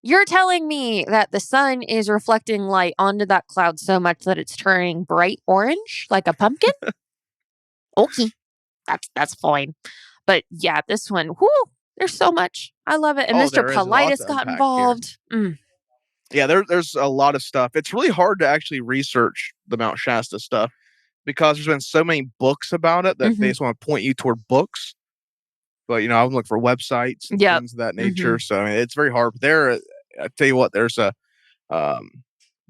You're telling me that the sun is reflecting light onto that cloud so much that it's turning bright orange like a pumpkin? Okay. That's fine. But yeah, this one, there's so much. I love it. And Mr. there is a lot Politis to got unpack involved. Yeah, there's a lot of stuff. It's really hard to actually research the Mount Shasta stuff because there's been so many books about it that they just want to point you toward books. But I would look for websites and things of that nature. So I mean, it's very hard. But I tell you what, there's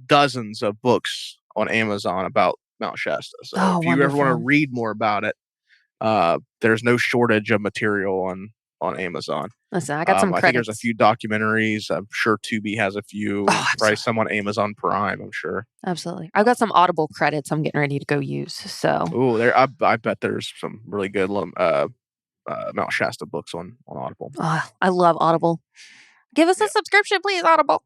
dozens of books on Amazon about Mount Shasta. So if you ever want to read more about it, there's no shortage of material on Amazon. Listen, I got some credits. I think there's a few documentaries. I'm sure Tubi has a few. Probably some on Amazon Prime, I'm sure. Absolutely. I've got some Audible credits I'm getting ready to go use. So. I bet there's some really good Mount Shasta books on Audible. Oh, I love Audible. Give us a subscription, please, Audible.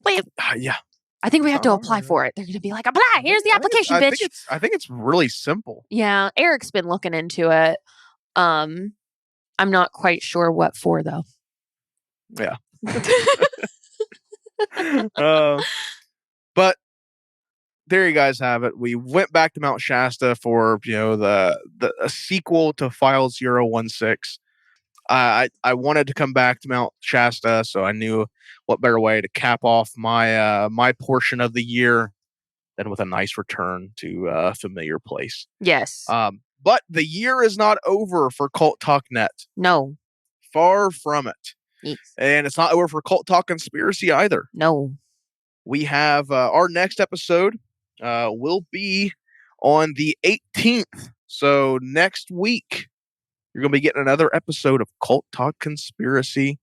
Please. Yeah. I think we have to apply for it. They're going to be like, apply. Here's the application, bitch. I think it's really simple. Yeah. Eric's been looking into it. I'm not quite sure what for, though. Yeah. But there you guys have it. We went back to Mount Shasta for a sequel to File 016. I wanted to come back to Mount Shasta, so I knew what better way to cap off my portion of the year than with a nice return to a familiar place. Yes. But the year is not over for Cult Talk Net. No. Far from it. Yes. And it's not over for Cult Talk Conspiracy either. No. We have our next episode will be on the 18th. So next week, you're going to be getting another episode of Cult Talk Conspiracy.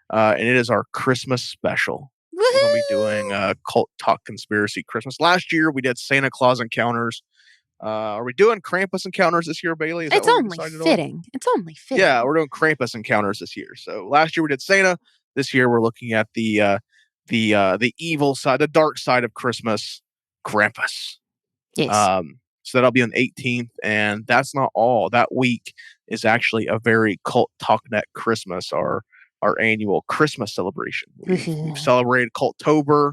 And it is our Christmas special. Woo-hoo! We're going to be doing Cult Talk Conspiracy Christmas. Last year, we did Santa Claus Encounters. Are we doing Krampus Encounters this year, Bailey? It's only fitting. It's only fitting. Yeah, we're doing Krampus Encounters this year. So last year we did Santa. This year we're looking at the evil side, the dark side of Christmas, Krampus. Yes. So that'll be on the 18th, and that's not all. That week is actually a very Cult TalkNet Christmas, our annual Christmas celebration. We've celebrated Culttober.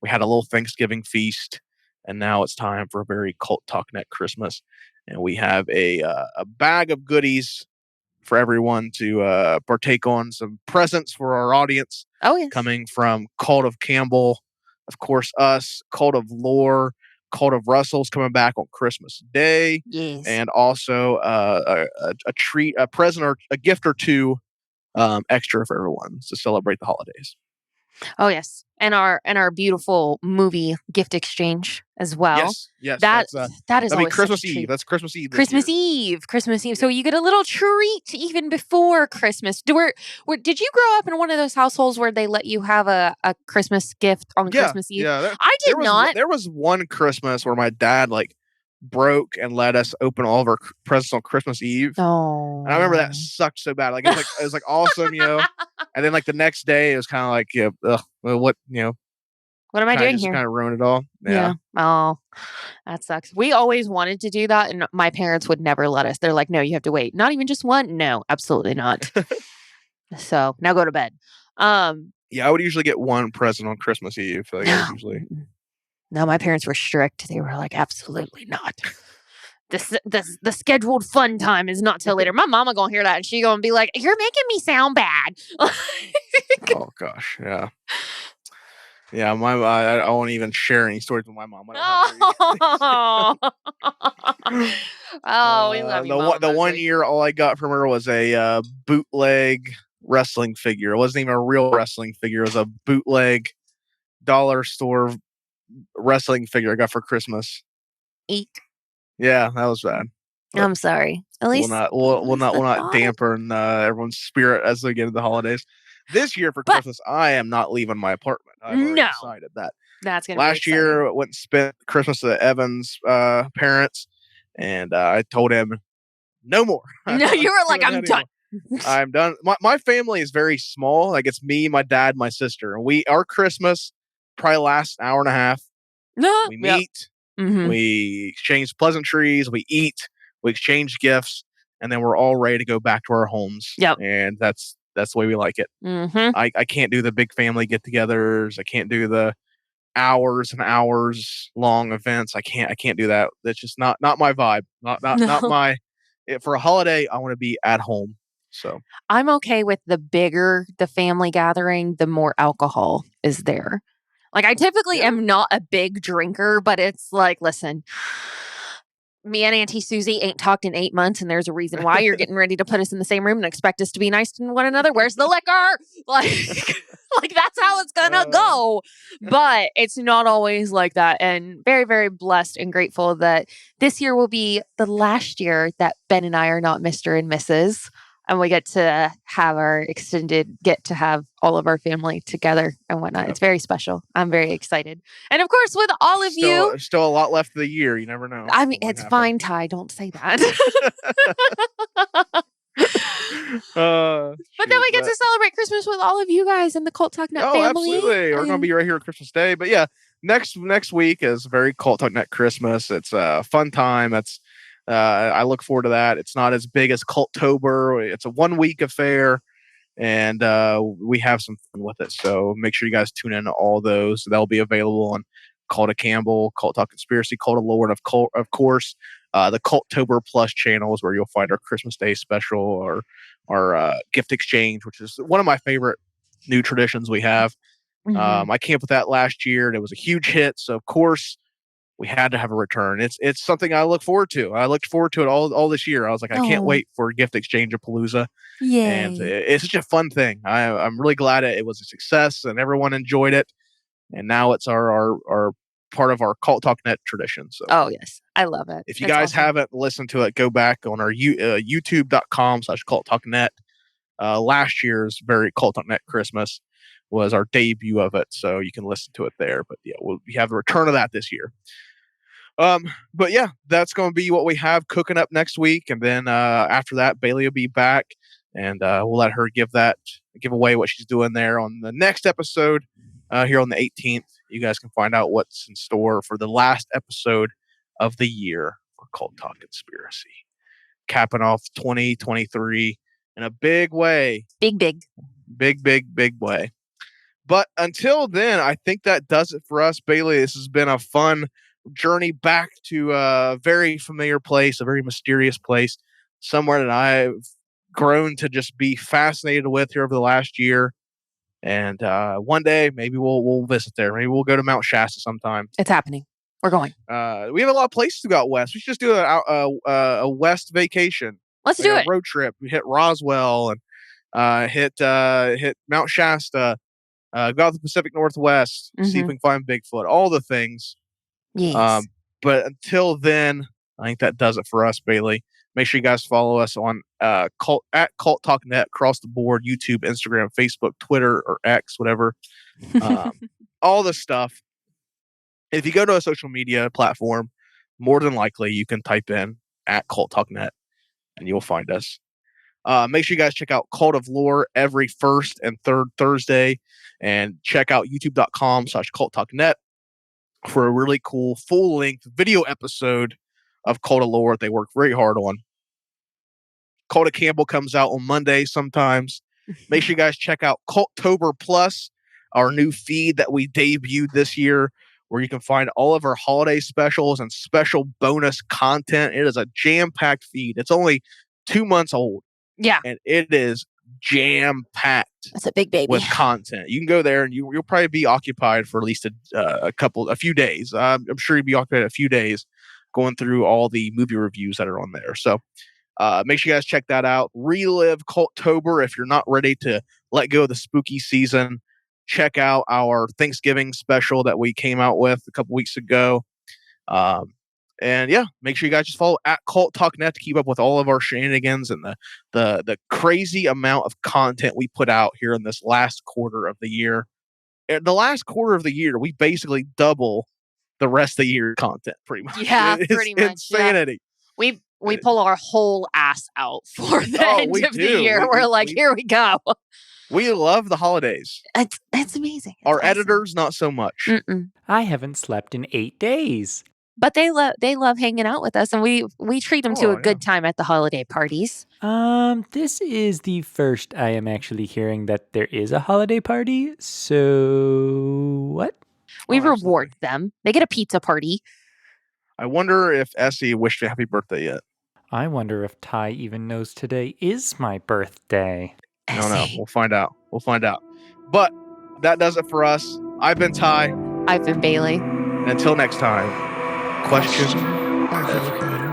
We had a little Thanksgiving feast. And now it's time for a very Cult TalkNet Christmas. And we have a bag of goodies for everyone to partake on. Some presents for our audience. Oh, yes. Coming from Cult of Campbell. Of course, us. Cult of Lore. Cult of Russell's coming back on Christmas Day. Yes. And also a treat, a present, or a gift or two extra for everyone to celebrate the holidays. Oh, yes. And our beautiful movie gift exchange as well. Yes. That is always Christmas such a treat. Eve. That's Christmas Eve. Christmas Eve. So you get a little treat even before Christmas. Did you grow up in one of those households where they let you have a Christmas gift on Christmas Eve? Yeah. I did not. There was one Christmas where my dad broke and let us open all of our presents on Christmas Eve. Oh. And I remember that sucked so bad. It was awesome, And then the next day it was kind of what am I doing here? Kind of ruined it all. Yeah. Oh, that sucks. We always wanted to do that, and my parents would never let us. They're like, "No, you have to wait. Not even just one. No, absolutely not." So now go to bed. I would usually get one present on Christmas Eve. No, my parents were strict. They were like, absolutely not. The scheduled fun time is not till later. My mama gonna hear that and she gonna be like, "You're making me sound bad." Oh gosh, yeah. Yeah, I won't even share any stories with my mom. Oh, we love you, Mom. The one year, all I got from her was a bootleg wrestling figure. It wasn't even a real wrestling figure. It was a bootleg dollar store wrestling figure I got for Christmas. Eek. Yeah, that was bad. But I'm sorry. At least we'll not dampen everyone's spirit as they get into the holidays. This year for Christmas, I am not leaving my apartment. I've already decided that. That's gonna Last be year, I went and spent Christmas at Evan's parents, and I told him no more. No, you were like, I'm done. I'm done. My family is very small. It's me, my dad, my sister, and our Christmas probably lasts an hour and a half. No, we meet, Mhm. We exchange pleasantries, we eat, we exchange gifts, and then we're all ready to go back to our homes. Yep. And that's the way we like it. Mhm. I can't do the big family get-togethers. I can't do the hours and hours long events. I can't do that. That's just not my vibe. Not No. my for a holiday, I want to be at home. So I'm okay with the bigger the family gathering, the more alcohol is there. Like, I typically am not a big drinker, but it's like, listen, me and Auntie Susie ain't talked in 8 months, and there's a reason why. You're getting ready to put us in the same room and expect us to be nice to one another. Where's the liquor? Like, like that's how it's gonna go. But it's not always like that. And very, very blessed and grateful that this year will be the last year that Ben and I are not Mr. and Mrs. And we get to have get to have all of our family together and whatnot. Yep. It's very special. I'm very excited. And of course, with all of you. Still a lot left of the year. You never know. I mean, it's fine, Ty. Don't say that. But then we get to celebrate Christmas with all of you guys and the Cult Talk Net family. Absolutely. We're going to be right here on Christmas Day. But yeah, next week is very Cult Talk Net Christmas. It's a fun time. I look forward to that. It's not as big as Culttober. It's a 1-week affair, and we have some fun with it. So make sure you guys tune in to all those. They'll be available on Cult of Campbell, Cult Talk Conspiracy, Cult of Lord, of course. The Culttober Plus channels where you'll find our Christmas Day special or our gift exchange, which is one of my favorite new traditions we have. Mhm. I came up with that last year, and it was a huge hit. So of course, we had to have a return. It's something I look forward to. I looked forward to it all this year. I was like, I can't wait for Gift Exchange of Palooza. Yay. And it's such a fun thing. I'm really glad it was a success and everyone enjoyed it. And now it's our part of our Cult Talk Net tradition. So Oh, yes. I love it. if you It's guys awesome. haven't listened to it, go back on our youtube.com/Cult Talk Net. Last year's very Cult Talk Net Christmas was our debut of it. So you can listen to it there. But yeah, we have the return of that this year. But yeah, that's going to be what we have cooking up next week. And then after that, Bailey will be back, and we'll let her give away what she's doing there on the next episode here on the 18th. You guys can find out what's in store for the last episode of the year for Cult Talk Conspiracy, capping off 2023 in a big way. Big Way. But until then, I think that does it for us, Bailey. This has been a fun journey back to a very familiar place, a very mysterious place, somewhere that I've grown to just be fascinated with here over the last year. And one day, maybe we'll visit there. Maybe we'll go to Mount Shasta sometime. It's happening. We're going. We have a lot of places to go out west. We should just do a west vacation. Let's do a it. road trip. We hit Roswell and hit Mount Shasta. Go out to the Pacific Northwest. See if we can find Bigfoot. All the things. Yes. But until then, I think that does it for us, Bailey. Make sure you guys follow us on at Cult Talk Net across the board: YouTube, Instagram, Facebook, Twitter, or X, whatever. All the stuff. If you go to a social media platform, more than likely you can type in at Cult Talk Net, and you'll find us. Make sure you guys check out Cult of Lore every first and third Thursday, and check out youtube.com/Cult Talk Net for a really cool full-length video episode of Cult of Lore they work very hard on. Cult of Campbell comes out on Monday sometimes. Make sure you guys check out Culttober Plus, our new feed that we debuted this year, where you can find all of our holiday specials and special bonus content. It is a jam-packed feed. It's only 2 months old. Yeah. And it is jam-packed. That's a big baby. With content. You can go there and you'll probably be occupied for at least a few days. I'm sure you'll be occupied a few days going through all the movie reviews that are on there. So make sure you guys check that out. Relive Culttober if you're not ready to let go of the spooky season. Check out our Thanksgiving special that we came out with a couple weeks ago. And yeah, make sure you guys just follow at Cult Talk Net to keep up with all of our shenanigans and the crazy amount of content we put out here in this last quarter of the year. In the last quarter of the year, we basically double the rest of the year content, pretty much. Yeah, it's pretty much. insanity. Yeah. We pull our whole ass out for the end of the year. We're like, here we go. We love the holidays. It's amazing. Our editors, not so much. I haven't slept in 8 days. But they love hanging out with us, and we treat them to Oh, a good time at the holiday parties. This is the first I am actually hearing that there is a holiday party. So what? We Oh, reward them. They get a pizza party. I wonder if Essie wished you happy birthday yet. I wonder if Ty even knows today is my birthday. No, Essie. we'll find out. We'll find out. But that does it for us. I've been Ty. I've been Bailey. And until next time, question everything.